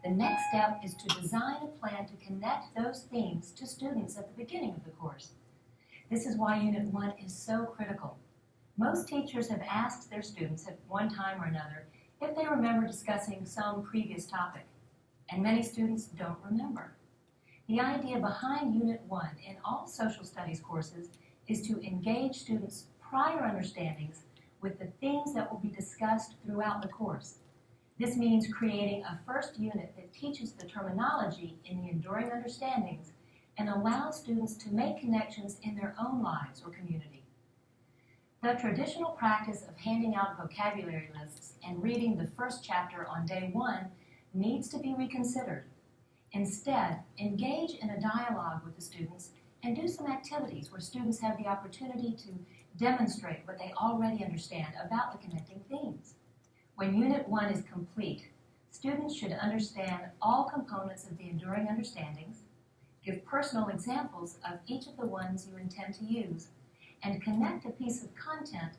The next step is to design a plan to connect those themes to students at the beginning of the course. This is why Unit 1 is so critical. Most teachers have asked their students at one time or another if they remember discussing some previous topic, and many students don't remember. The idea behind Unit 1 in all social studies courses is to engage students' prior understandings with the themes that will be discussed throughout the course. This means creating a first unit that teaches the terminology in the enduring understandings and allows students to make connections in their own lives or community. The traditional practice of handing out vocabulary lists and reading the first chapter on day 1 needs to be reconsidered. Instead, engage in a dialogue with the students and do some activities where students have the opportunity to demonstrate what they already understand about the connecting themes. When Unit 1 is complete, students should understand all components of the enduring understandings, give personal examples of each of the ones you intend to use, and connect a piece of content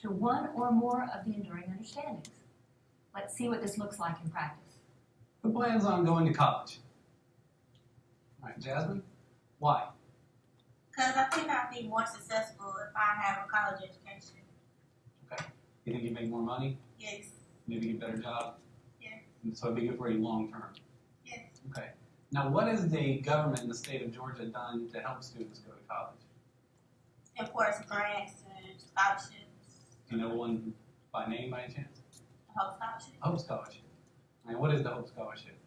to one or more of the enduring understandings. Let's see what this looks like in practice. Who plans on going to college? All right, Jasmine, why? Because I think I'll be more successful if I have a college education. Okay. You think you make more money? Yes. Maybe get a better job? Yes. So it'd be good for you long term? Yes. Okay. Now, what has the government in the state of Georgia done to help students go to college? Of course, grants and scholarships. Do you know one by name by any chance? Hope Scholarship. Hope Scholarship. And what is the Hope Scholarship?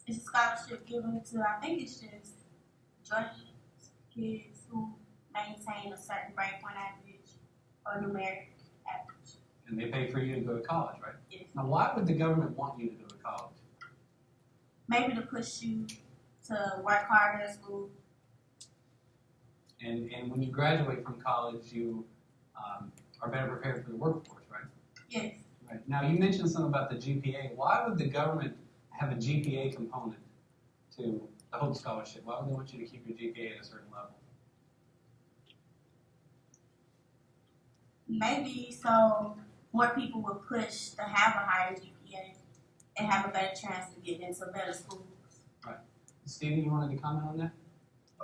It's a scholarship given to, I think it's just Georgia kids who maintain a certain grade point average or numeric average. And they pay for you to go to college, right? Yes. Now, why would the government want you to go to college? Maybe to push you to work harder at school. And when you graduate from college, you are better prepared for the workforce, right? Yes. Right. Now, you mentioned something about the GPA. Why would the government have a GPA component to the Hope Scholarship? Why would they want you to keep your GPA at a certain level? Maybe so more people will push to have a higher GPA and have a better chance to get into better schools. Right. Stephen, you wanted to comment on that?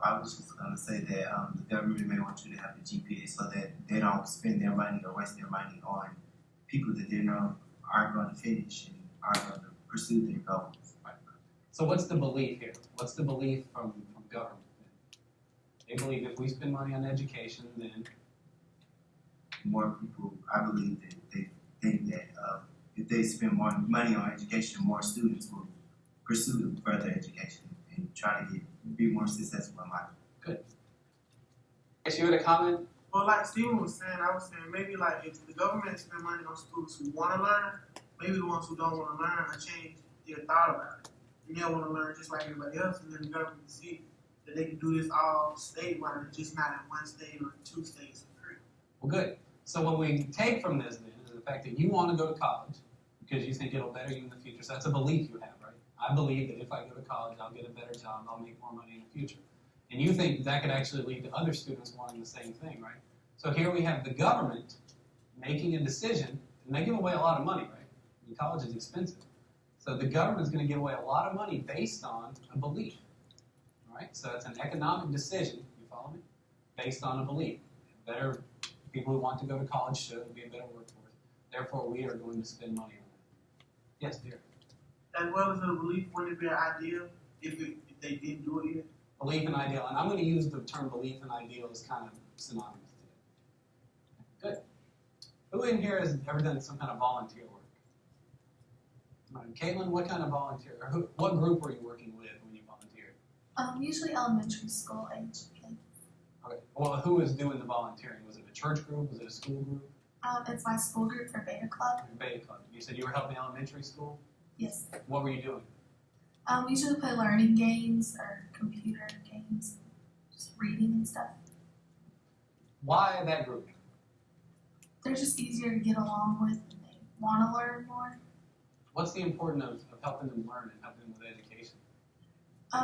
I was just going to say that the government may want you to have a GPA so that they don't spend their money or waste their money on people that they know aren't going to finish and aren't going to pursue their goals. Right. So what's the belief here? What's the belief from government? They believe if we spend money on education, then more people, I believe that they think that if they spend more money on education, more students will pursue further education and try to be more successful in life. Good. Yes, you had a comment? Well, like Steven was saying, I was saying maybe like if the government spend money on students who want to learn, maybe the ones who don't want to learn will change their thought about it. And they'll want to learn just like everybody else, and then the government can see that they can do this all statewide and just not in one state or 2 states or 3. Well, good. So what we take from this then is the fact that you want to go to college because you think it'll better you in the future. So that's a belief you have, right? I believe that if I go to college, I'll get a better job, I'll make more money in the future. And you think that could actually lead to other students wanting the same thing, right? So here we have the government making a decision, and they give away a lot of money, right? I mean, college is expensive. So the government is going to give away a lot of money based on a belief, all right? So it's an economic decision, you follow me, based on a belief. Better people who want to go to college should be a better workforce. Therefore, we are going to spend money on that. Yes, dear. As well as a belief, wouldn't it be an idea if they didn't do it yet? Belief and ideal. And I'm going to use the term belief and ideal as kind of synonymous today. Good. Who in here has ever done some kind of volunteer work? All right. Caitlin, what kind of volunteer, or what group were you working with when you volunteered? Usually elementary school age kids. Okay. Well, who was doing the volunteering? Was it a church group? Was it a school group? It's my school group for Beta Club. Beta Club. You said you were helping elementary school? Yes. What were you doing? We usually play learning games or computer games, just reading and stuff. Why that group? They're just easier to get along with and they want to learn more. What's the importance of helping them learn and helping them with education?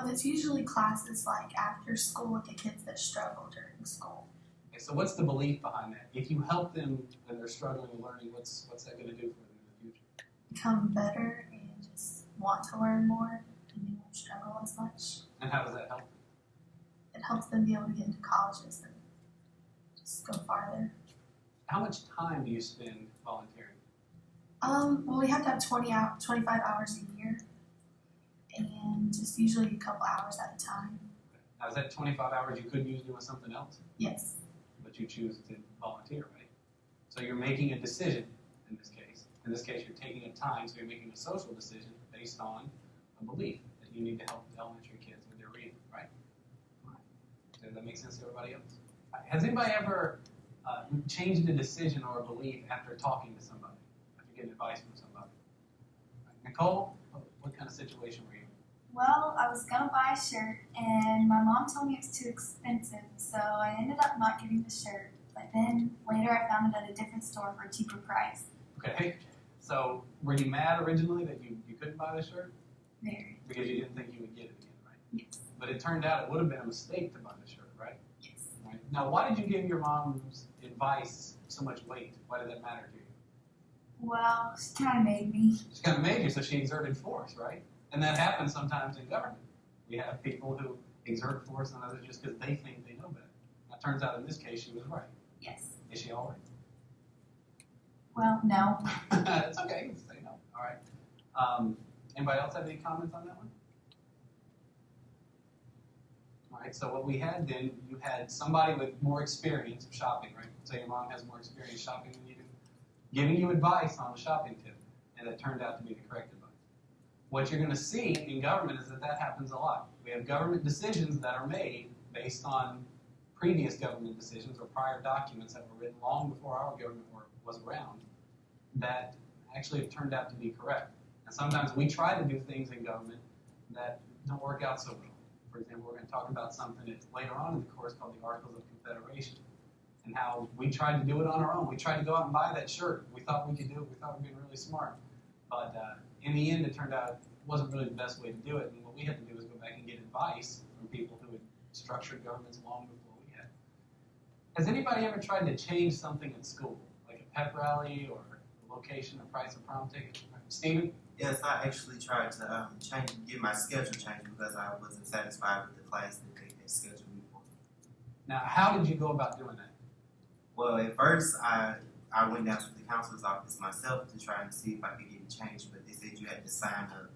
It's usually classes like after school with the kids that struggle during school. Okay, so what's the belief behind that? If you help them when they're struggling with learning, what's that going to do for them in the future? Become better and just want to learn more and they won't struggle as much. And how does that help? It helps them be able to get into colleges and just go farther. How much time do you spend volunteering? Well, we have to have 25 hours a year, and just usually a couple hours at a time. Now, is that 25 hours you could use doing something else? Yes. But you choose to volunteer, right? So you're making a decision in this case. In this case, you're taking a time, so you're making a social decision based on a belief that you need to help the elementary kids with their reading, right? Does that make sense to everybody else? Has anybody ever changed a decision or a belief after talking to somebody, after getting advice from somebody? Nicole, what kind of situation were you in? Well, I was gonna buy a shirt, and my mom told me it was too expensive, so I ended up not getting the shirt. But then later I found it at a different store for a cheaper price. Okay, so were you mad originally that you couldn't buy the shirt? Very. Because you didn't think you would get it again, right? Yes. But it turned out it would have been a mistake to buy the shirt, right? Yes. Right. Now, why did you give your mom's advice so much weight? Why did that matter to you? Well, she kind of made me. She kind of made you, so she exerted force, right? And that happens sometimes in government. We have people who exert force on others just because they think they know better. Now, it turns out in this case, she was right. Yes. Is she all right? Well, no. It's okay. You can say no. All right. Anybody else have any comments on that one? All right. So what we had then, you had somebody with more experience of shopping, right? So your mom has more experience shopping than you do, giving you advice on a shopping tip, and it turned out to be the correct advice. What you're going to see in government is that happens a lot. We have government decisions that are made based on previous government decisions or prior documents that were written long before our government was around that actually have turned out to be correct. And sometimes we try to do things in government that don't work out so well. For example, we're going to talk about something later on in the course called the Articles of Confederation and how we tried to do it on our own. We tried to go out and buy that shirt. We thought we could do it. We thought we were being really smart. But in the end, it turned out it wasn't really the best way to do it. And what we had to do was go back and get advice from people who had structured governments long before we had. Has anybody ever tried to change something at school, like a pep rally or a location, a price of prom ticket? Stephen? Yes, I actually tried to get my schedule changed because I wasn't satisfied with the class that they had scheduled me for. Now, how did you go about doing that? Well, at first, I went down to the counselor's office myself to try and see if I could get it changed, but they said you had to sign up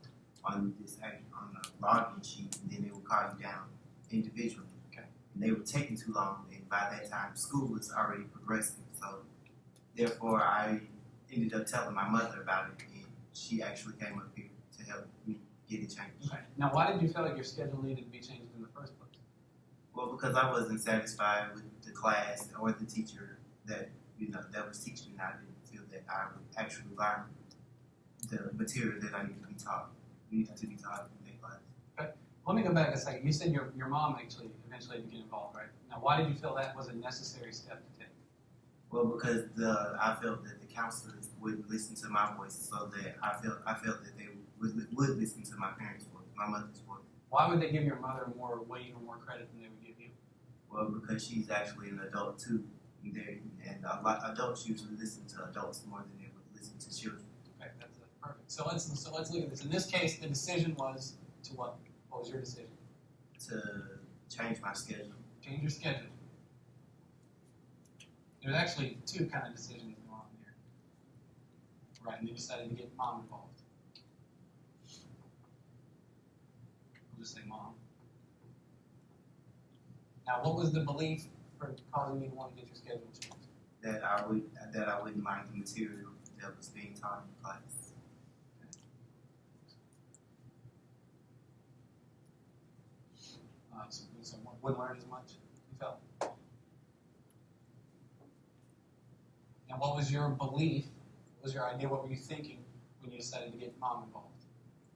on a login sheet, and then they would call you down individually. Okay. And they were taking too long, and by that time, school was already progressing. So, therefore, I ended up telling my mother about it, and she actually came up here to help me get it changed. Okay. Now, why did you feel like your schedule needed to be changed in the first place? Well, because I wasn't satisfied with the class or the teacher that was teaching me. I didn't feel that I would actually learn the material that I needed to be taught in that class. Okay. Let me go back a second. You said your mom actually eventually had to get involved, right? Now, why did you feel that was a necessary step to take? Well, because I felt that the counselors would listen to my voice, so that I felt that they would listen to my parents' voice, my mother's voice. Why would they give your mother more weight or more credit than they would give you? Well, because she's actually an adult too, and adults usually listen to adults more than they would listen to children. Okay, that's perfect. So let's look at this. In this case, the decision was to what? What was your decision? To change my schedule. Change your schedule. There's actually two kind of decisions going on here. Right, and they decided to get mom involved. We'll just say mom. Now, what was the belief for causing you to want to get your schedule changed? That I wouldn't mind the material that was being taught in class. So wouldn't learn as much, you felt? And what was your belief? What was your idea? What were you thinking when you decided to get mom involved?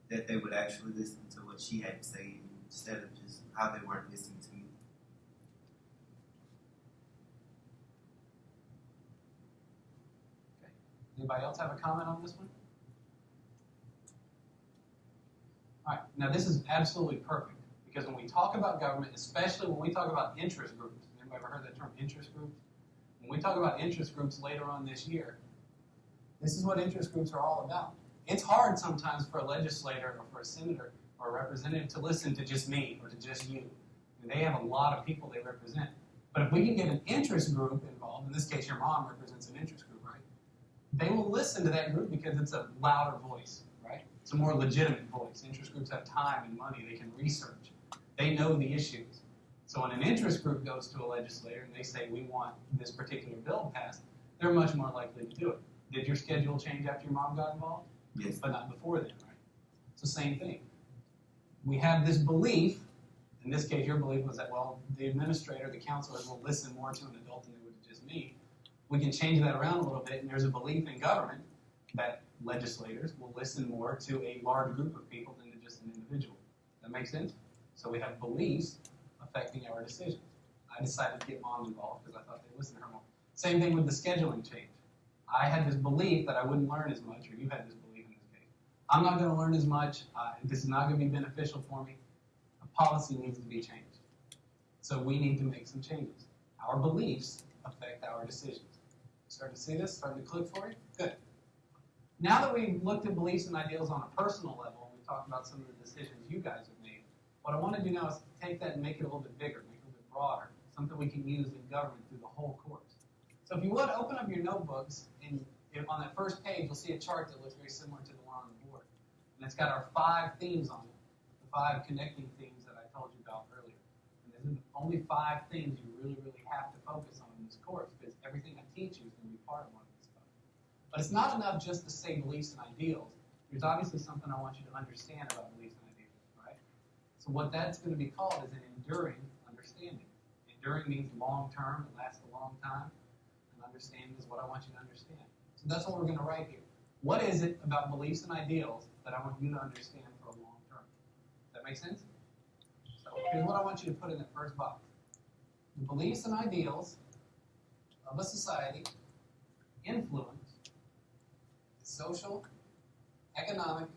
That they would actually listen to what she had to say instead of just how they weren't listening to me. Okay. Anybody else have a comment on this one? All right. Now, this is absolutely perfect. Because when we talk about government, especially when we talk about interest groups, anybody ever heard that term, interest groups? When we talk about interest groups later on this year, this is what interest groups are all about. It's hard sometimes for a legislator or for a senator or a representative to listen to just me or to just you. I mean, they have a lot of people they represent. But if we can get an interest group involved, in this case your mom represents an interest group, right? They will listen to that group because it's a louder voice, right? It's a more legitimate voice. Interest groups have time and money. They can research. They know the issues. So when an interest group goes to a legislator and they say, we want this particular bill passed, they're much more likely to do it. Did your schedule change after your mom got involved? Yes. But not before then, right? It's the same thing. We have this belief, in this case your belief was that, well, the administrator, the counselors will listen more to an adult than they would to just me. We can change that around a little bit, and there's a belief in government that legislators will listen more to a large group of people than to just an individual. That makes sense? So we have beliefs affecting our decisions. I decided to get mom involved because I thought they'd listen to her more. Same thing with the scheduling change. I had this belief that I wouldn't learn as much, or you had this belief in this case. I'm not going to learn as much. This is not going to be beneficial for me. A policy needs to be changed. So we need to make some changes. Our beliefs affect our decisions. Starting to see this? Starting to click for you? Good. Now that we've looked at beliefs and ideals on a personal level, and we've talked about some of the decisions you guys have made, what I want to do now is take that and make it a little bit bigger, make it a little bit broader, something we can use in government through the whole course. So if you would, open up your notebooks, and on that first page, you'll see a chart that looks very similar to the one on the board. And it's got our 5 themes on it, the 5 connecting themes that I told you about earlier. And there's only 5 things you really, really have to focus on in this course, because everything I teach you is going to be part of one of this stuff. But it's not enough just to say beliefs and ideals. There's obviously something I want you to understand about beliefs and ideals, right? So what that's going to be called is an enduring understanding. Enduring means long-term, it lasts a long time. Understanding is what I want you to understand. So that's what we're going to write here. What is it about beliefs and ideals that I want you to understand for a long term? Does that make sense? So here's what I want you to put in the first box. The beliefs and ideals of a society influence the social, economic,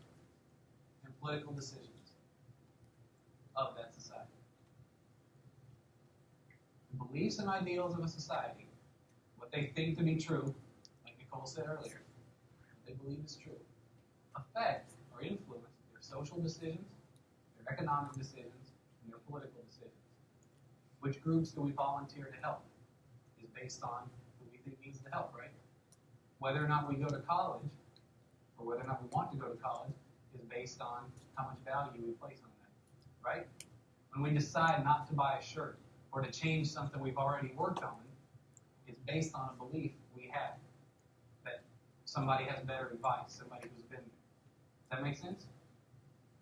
and political decisions of that society. The beliefs and ideals of a society, what they think to be true, like Nicole said earlier, what they believe is true, affect or influence their social decisions, their economic decisions, and their political decisions. Which groups do we volunteer to help is based on who we think needs the help, right? Whether or not we go to college, or whether or not we want to go to college, is based on how much value we place on that, right? When we decide not to buy a shirt or to change something we've already worked on, it's based on a belief we have that somebody has better advice, somebody who's been there. Does that make sense?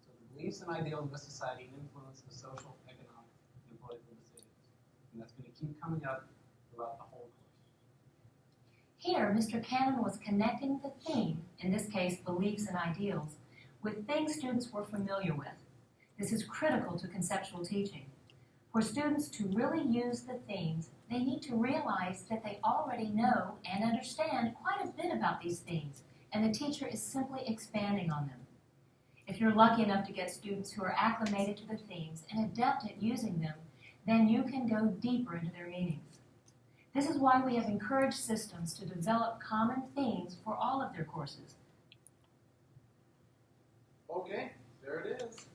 So the beliefs and ideals of a society influence the social, economic, and political decisions. And that's going to keep coming up throughout the whole course. Here, Mr. Cannon was connecting the theme, in this case beliefs and ideals, with things students were familiar with. This is critical to conceptual teaching. For students to really use the themes, they need to realize that they already know and understand quite a bit about these themes, and the teacher is simply expanding on them. If you're lucky enough to get students who are acclimated to the themes and adept at using them, then you can go deeper into their meanings. This is why we have encouraged systems to develop common themes for all of their courses. Okay, there it is.